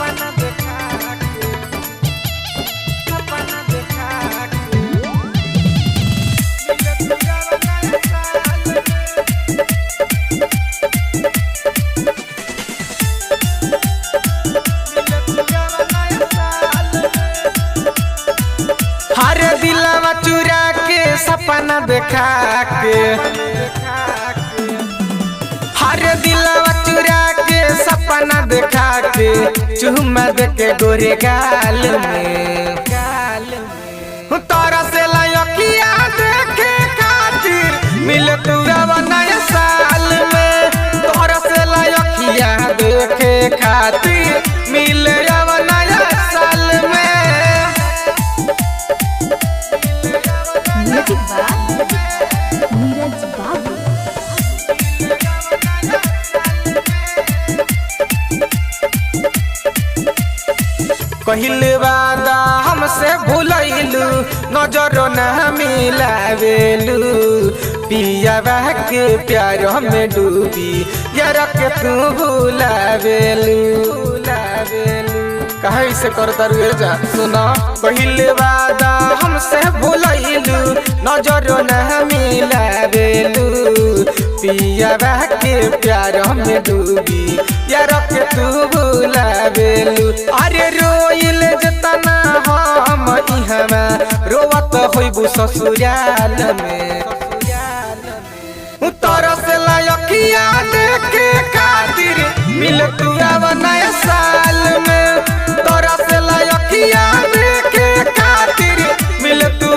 सपना देखा के सपना देखा के मिले तुझा नया साल हर दिलवा चुरा के सपना देखा के हर दिलवा चुरा के सपना देखा के चुम्मा दे के गोरे गाल में तोरा से लयकिया देखे खातिर मिले तू नया साल में तोरा से लयकिया देखे खातिर मिले नया साल में नीरज बाबू कहले वादा हमसे भूलैलू नजरो न मिलावेलू पियावा के प्यार में डूबी यार के तू भूलावेलू कहे से करता रुए जा सुना कहले वादा हमसे भूलैलू नजरो न मिलावेलू पियावा के प्यार में डूबी यार के तू भूलावेलू अरे रोइल जतना हम इहवा रोवत होइबू ससुराल में तोरा से लयकिया देखे खातिर मिल तू नया साल में तोरा से लयकिया देखे खातिर मिल तू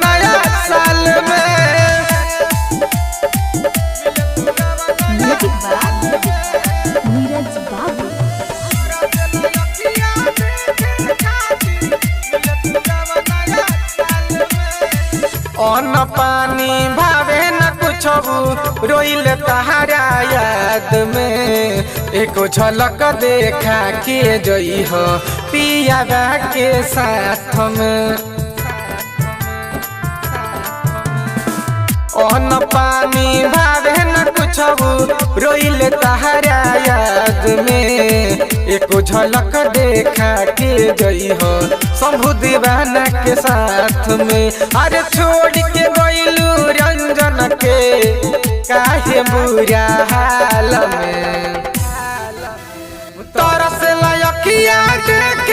नया साल में नीरज बाबू अन्न पानी भावे न कुछ रोइल तहारा याद में एको झलक देखा के जई हो पियावा के साथ में अन्न पानी भावे न कुछ रोइल तहारा याद में एको झलक देखा के गई हो शंभु दीवाना के साथ में अरे छोड़ के गईलू रंजन के काहे बुरा हाल में तोरा से लयकिया देख